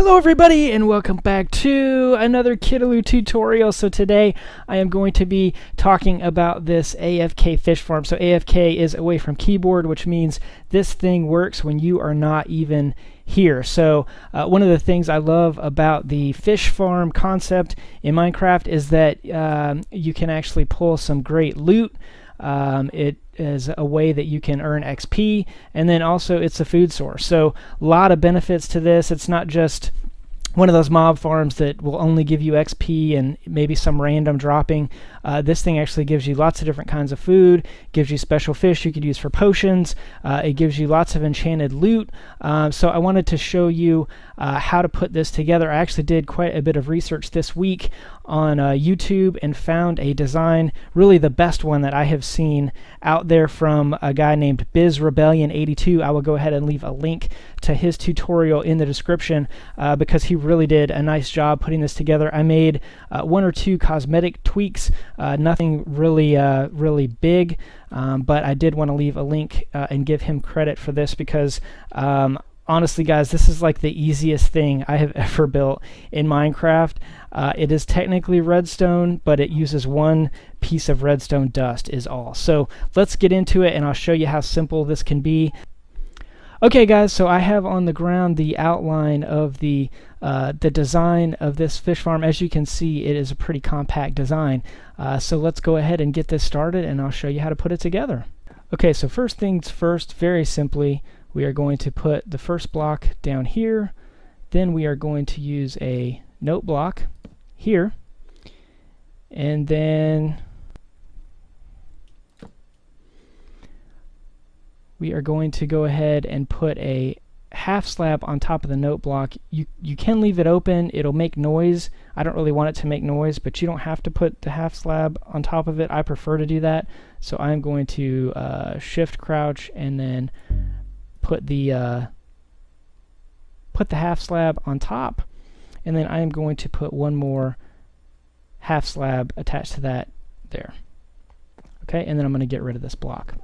Hello everybody and welcome back to another KID-A-LOO tutorial. So today I am going to be talking about this AFK fish farm. So AFK is away from keyboard, which means this thing works when you are not even here. So one of the things I love about the fish farm concept in Minecraft is that you can actually pull some great loot. It is a way that you can earn XP, and then also it's a food source. So a lot of benefits to this. It's not just one of those mob farms that will only give you XP and maybe some random dropping. This thing actually gives you lots of different kinds of food, gives you special fish you could use for potions, it gives you lots of enchanted loot. So I wanted to show you how to put this together. I actually did quite a bit of research this week on YouTube and found a design, really the best one that I have seen out there, from a guy named BizRebellion82. I will go ahead and leave a link to his tutorial in the description because he really did a nice job putting this together. I made one or two cosmetic tweaks, nothing really big, but I did want to leave a link and give him credit for this because honestly, guys, this is like the easiest thing I have ever built in Minecraft. It is technically redstone, but it uses one piece of redstone dust is all. So let's get into it and I'll show you how simple this can be. Okay guys, so I have on the ground the outline of the design of this fish farm. As you can see, it is a pretty compact design. So let's go ahead and get this started and I'll show you how to put it together. Okay, so first things first, very simply, we are going to put the first block down here. Then we are going to use a note block here. And then we are going to go ahead and put a half slab on top of the note block. You can leave it open, it'll make noise. I don't really want it to make noise, but you don't have to put the half slab on top of it. I prefer to do that. So I'm going to shift crouch and then put the half slab on top, and then I am going to put one more half slab attached to that there. Okay, and then I'm going to get rid of this block.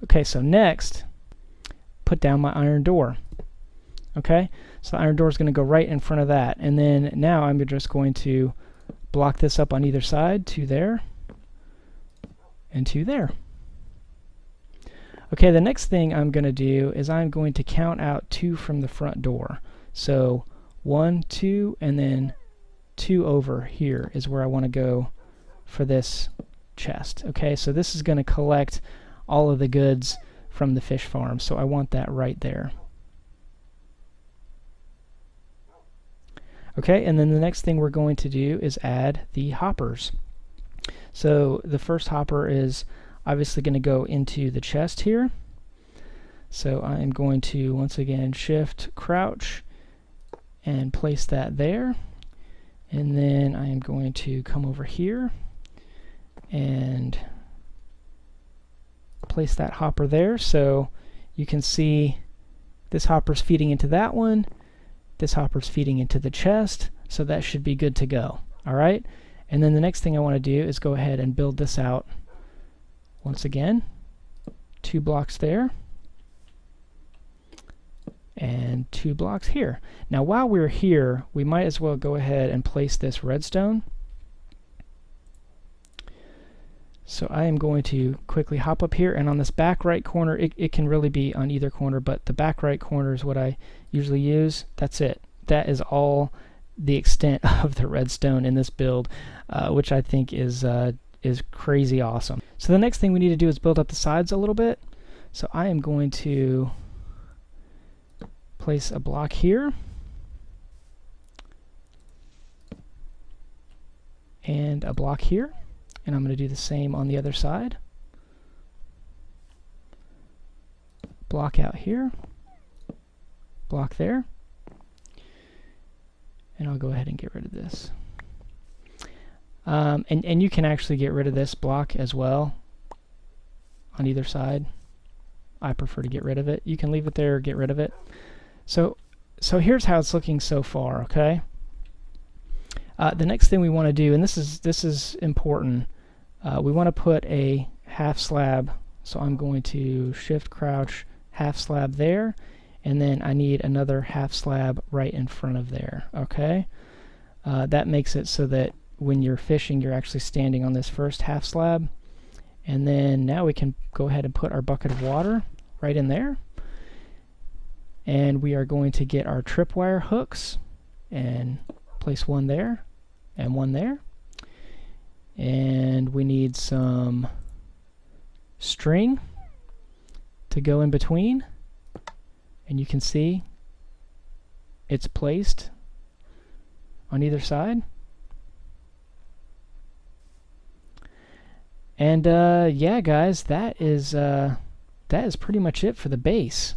Okay, so next, put down my iron door. Okay, so the iron door is going to go right in front of that, and then now I'm just going to block this up on either side to there and to there. Okay, the next thing I'm going to do is I'm going to count out 2 from the front door. So 1, 2, and then 2 over here is where I want to go for this chest. Okay, so this is going to collect all of the goods from the fish farm, so I want that right there. Okay, and then the next thing we're going to do is add the hoppers. So the first hopper is obviously going to go into the chest here. So I am going to once again shift crouch and place that there, and then I am going to come over here and place that hopper there. So you can see this hopper's feeding into that one, this hopper's feeding into the chest, so that should be good to go. Alright, and then the next thing I want to do is go ahead and build this out. Once again, 2 blocks there and 2 blocks here. Now while we're here, we might as well go ahead and place this redstone. So I am going to quickly hop up here, and on this back right corner, it can really be on either corner, but the back right corner is what I usually use. That's it. That is all the extent of the redstone in this build, which I think is crazy awesome. So the next thing we need to do is build up the sides a little bit. So I am going to place a block here and a block here, and I'm going to do the same on the other side. Block out here, block there, and I'll go ahead and get rid of this. And you can actually get rid of this block as well on either side. I prefer to get rid of it. You can leave it there or get rid of it. So here's how it's looking so far. Okay. The next thing we want to do, and this is important, we want to put a half slab. So I'm going to shift crouch half slab there, and then I need another half slab right in front of there. Okay, that makes it so that when you're fishing, you're actually standing on this first half slab. And then now we can go ahead and put our bucket of water right in there. And we are going to get our tripwire hooks and place one there and one there. And we need some string to go in between. And you can see it's placed on either side. And yeah, guys, that is pretty much it for the base.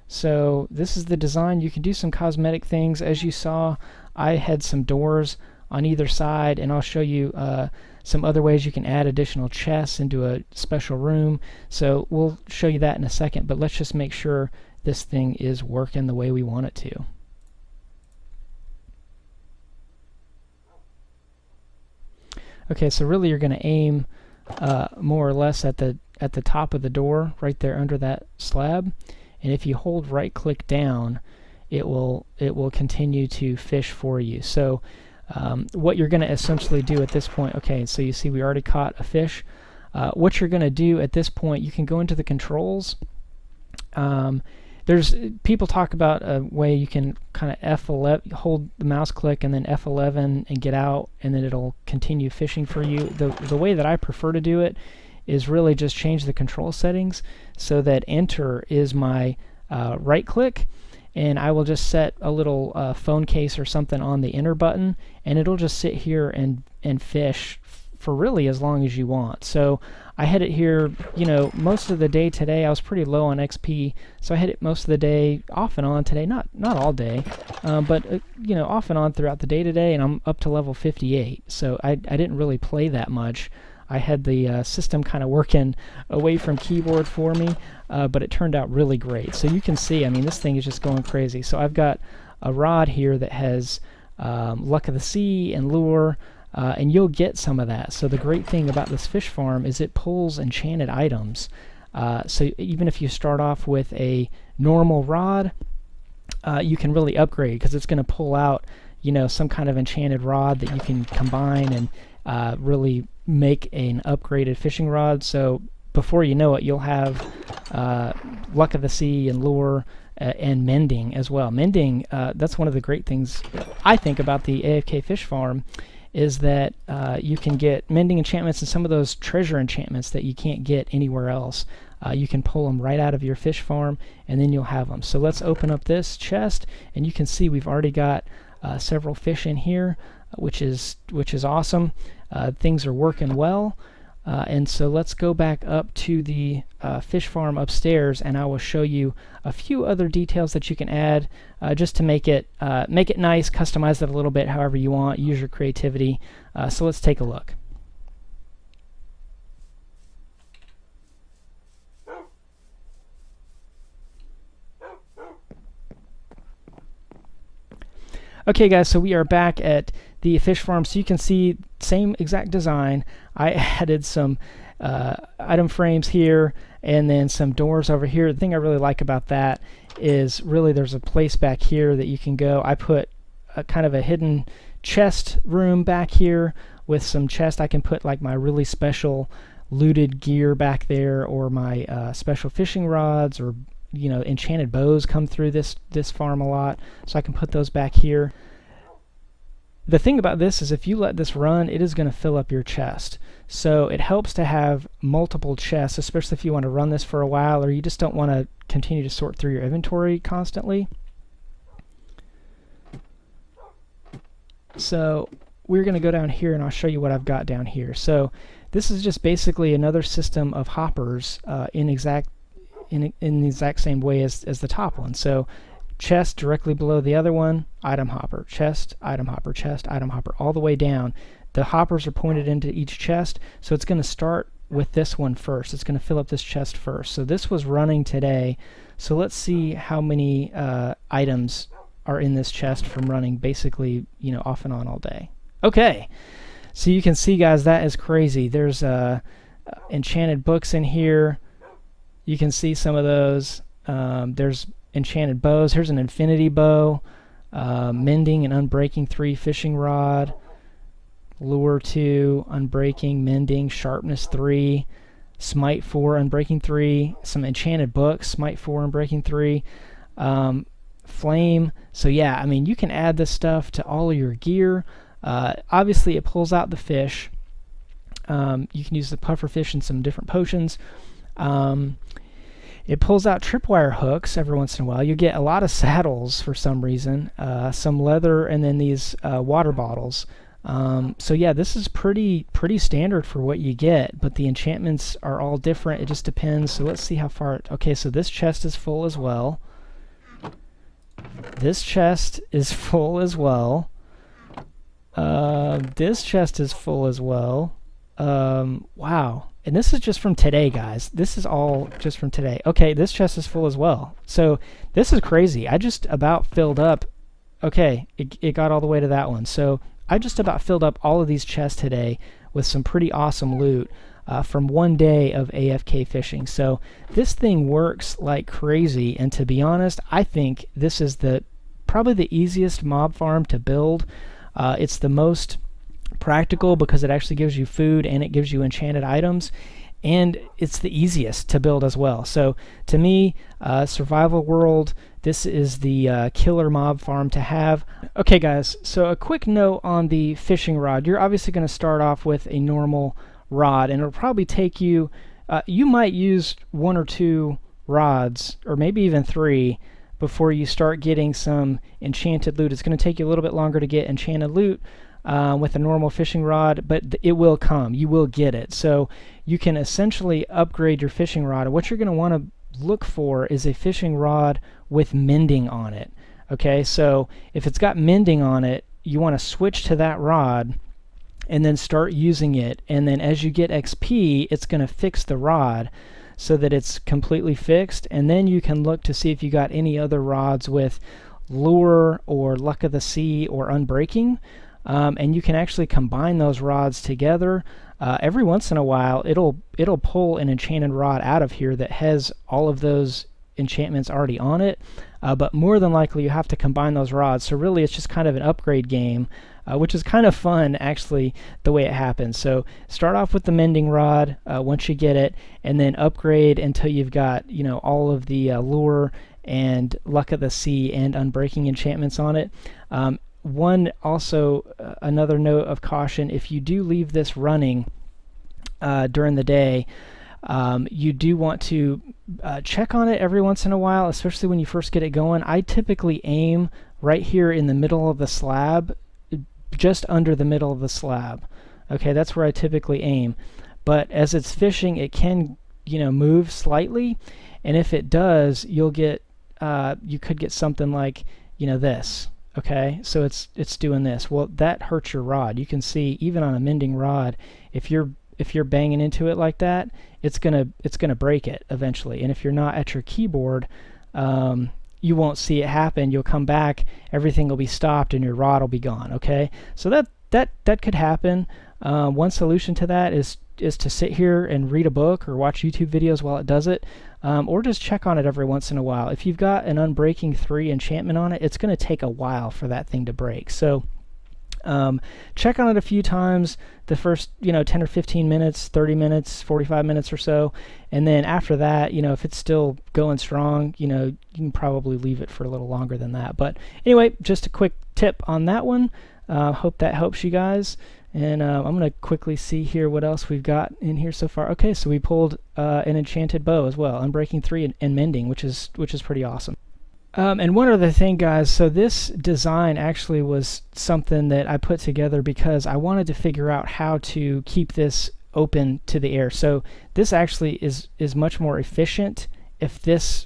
So this is the design. You can do some cosmetic things. As you saw, I had some doors on either side, and I'll show you some other ways you can add additional chests into a special room. So we'll show you that in a second, but let's just make sure this thing is working the way we want it to. Okay, so really you're going to aim more or less at the top of the door, right there under that slab. And if you hold right click down, it will continue to fish for you. So what you're going to essentially do at this point, okay, so you see we already caught a fish. What you're going to do at this point, you can go into the controls. There's people talk about a way you can kind of F11, hold the mouse click and then F11 and get out, and then it'll continue fishing for you. The way that I prefer to do it is really just change the control settings so that enter is my right click, and I will just set a little phone case or something on the enter button, and it'll just sit here and fish for really as long as you want. So I had it here, you know, most of the day today. I was pretty low on XP, so I had it most of the day, off and on today, not all day, but you know, off and on throughout the day today, and I'm up to level 58, so I didn't really play that much. I had the system kind of working away from keyboard for me, but it turned out really great. So you can see, I mean, this thing is just going crazy. So I've got a rod here that has Luck of the Sea and Lure, and you'll get some of that. So the great thing about this fish farm is it pulls enchanted items. So even if you start off with a normal rod, you can really upgrade, because it's going to pull out, you know, some kind of enchanted rod that you can combine and really make an upgraded fishing rod. So before you know it, you'll have Luck of the Sea and Lure and mending as well. Mending, that's one of the great things I think about the AFK Fish Farm, is that you can get mending enchantments and some of those treasure enchantments that you can't get anywhere else. You can pull them right out of your fish farm, and then you'll have them. So let's open up this chest, and you can see we've already got several fish in here, which is awesome. Things are working well, and so let's go back up to the fish farm upstairs, and I will show you a few other details that you can add just to make it nice, customize it a little bit however you want, use your creativity. So let's take a look. Okay guys, so we are back at the fish farm. So you can see same exact design. I added some item frames here and then some doors over here. The thing I really like about that is really there's a place back here that you can go. I put a kind of a hidden chest room back here with some chests. I can put like my really special looted gear back there, or my special fishing rods, or you know, enchanted bows come through this farm a lot, so I can put those back here. The thing about this is if you let this run, it is going to fill up your chest. So it helps to have multiple chests, especially if you want to run this for a while, or you just don't want to continue to sort through your inventory constantly. So we're going to go down here, and I'll show you what I've got down here. So this is just basically another system of hoppers in the exact same way as the top one. So chest directly below the other one, item hopper, chest, item hopper, chest, item hopper, all the way down. The hoppers are pointed into each chest, so it's going to start with this one first. It's going to fill up this chest first. So this was running today. So let's see how many items are in this chest from running basically, you know, off and on all day. Okay, so you can see, guys, that is crazy. There's enchanted books in here. You can see some of those. There's enchanted bows. Here's an infinity bow, mending and unbreaking 3 fishing rod, lure 2, unbreaking, mending, sharpness 3, smite 4, unbreaking 3, some enchanted books, smite 4, unbreaking 3, flame. So yeah, I mean, you can add this stuff to all of your gear. Obviously it pulls out the fish. You can use the puffer fish in some different potions. It pulls out tripwire hooks every once in a while. You get a lot of saddles for some reason, some leather, and then these water bottles. So yeah, this is pretty standard for what you get, but the enchantments are all different. It just depends. So let's see how far. Okay, so this chest is full as well. This chest is full as well. This chest is full as well. Wow. And this is just from today, guys. This is all just from today. Okay, this chest is full as well. So this is crazy. I just about filled up. Okay, it got all the way to that one. So I just about filled up all of these chests today with some pretty awesome loot from one day of AFK fishing. So this thing works like crazy. And to be honest, I think this is probably the easiest mob farm to build. It's the most practical because it actually gives you food and it gives you enchanted items, and it's the easiest to build as well. So to me, survival world, this is the killer mob farm to have. Okay guys, so a quick note on the fishing rod. You're obviously going to start off with a normal rod, and it'll probably take you, you might use 1 or 2 rods, or maybe even 3, before you start getting some enchanted loot. It's going to take you a little bit longer to get enchanted loot with a normal fishing rod, but it will come. You will get it. So you can essentially upgrade your fishing rod. And what you're going to want to look for is a fishing rod with mending on it. Okay, so if it's got mending on it, you want to switch to that rod and then start using it. And then as you get XP, it's going to fix the rod so that it's completely fixed. And then you can look to see if you got any other rods with lure or luck of the sea or unbreaking. And you can actually combine those rods together. Every once in a while, it'll pull an enchanted rod out of here that has all of those enchantments already on it. But more than likely, you have to combine those rods. So really, it's just kind of an upgrade game, which is kind of fun, actually, the way it happens. So start off with the mending rod once you get it, and then upgrade until you've got, you know, all of the lure and luck of the sea and unbreaking enchantments on it. Another note of caution: if you do leave this running during the day, you do want to check on it every once in a while, especially when you first get it going. I typically aim right here in the middle of the slab, just under the middle of the slab. Okay, that's where I typically aim. But as it's fishing, it can, you know, move slightly, and if it does, you'll get you could get something like, you know, this. Okay, so it's doing this. Well, that hurts your rod. You can see even on a mending rod, if you're banging into it like that, it's gonna break it eventually. And if you're not at your keyboard, you won't see it happen. You'll come back, everything will be stopped, and your rod will be gone. Okay, so that could happen. One solution to that is to sit here and read a book or watch YouTube videos while it does it, or just check on it every once in a while. If you've got an Unbreaking 3 enchantment on it, it's going to take a while for that thing to break. So check on it a few times, the first 10 or 15 minutes, 30 minutes, 45 minutes or so, and then after that, if it's still going strong, you can probably leave it for a little longer than that. But anyway, just a quick tip on that one. Hope that helps you guys. And I'm going to quickly see here what else we've got in here so far. Okay, so we pulled an enchanted bow as well, Unbreaking 3 and mending, which is pretty awesome. And one other thing, guys, so this design actually was something that I put together because I wanted to figure out how to keep this open to the air. So this actually is much more efficient if this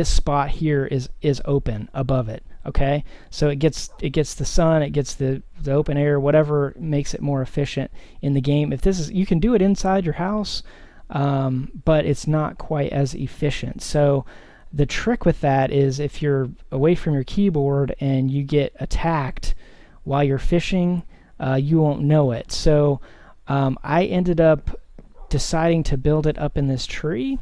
spot here is open above it. Okay, so it gets the sun, it gets the open air, whatever makes it more efficient in the game. If this is, you can do it inside your house, but it's not quite as efficient. So the trick with that is if you're away from your keyboard and you get attacked while you're fishing, you won't know it. So I ended up deciding to build it up in this tree,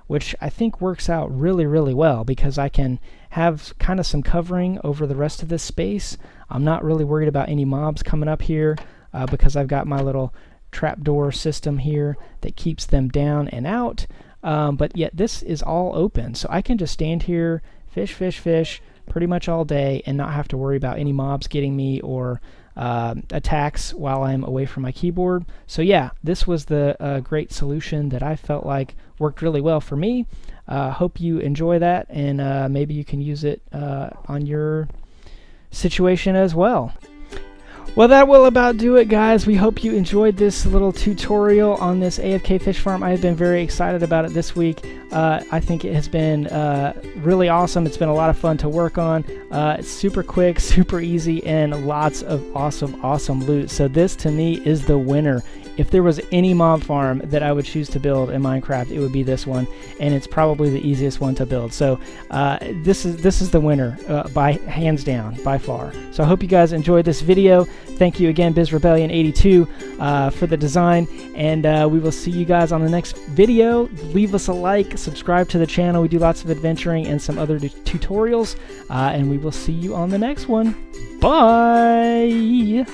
which I think works out really, really well because I can have kind of some covering over the rest of this space. I'm not really worried about any mobs coming up here because I've got my little trapdoor system here that keeps them down and out. But yet this is all open, so I can just stand here, fish pretty much all day and not have to worry about any mobs getting me or attacks while I'm away from my keyboard. So yeah, this was the great solution that I felt like worked really well for me. Hope you enjoy that, and maybe you can use it on your situation as well. Well, that will about do it, guys. We hope you enjoyed this little tutorial on this AFK Fish Farm. I've been very excited about it this week. I think it has been really awesome. It's been a lot of fun to work on. It's super quick, super easy, and lots of awesome loot. So this, to me, is the winner. If there was any mob farm that I would choose to build in Minecraft, it would be this one, and it's probably the easiest one to build. So this is the winner by hands down, by far. So I hope you guys enjoyed this video. Thank you again, BizRebellion82, for the design, and we will see you guys on the next video. Leave us a like, subscribe to the channel. We do lots of adventuring and some other tutorials, and we will see you on the next one. Bye!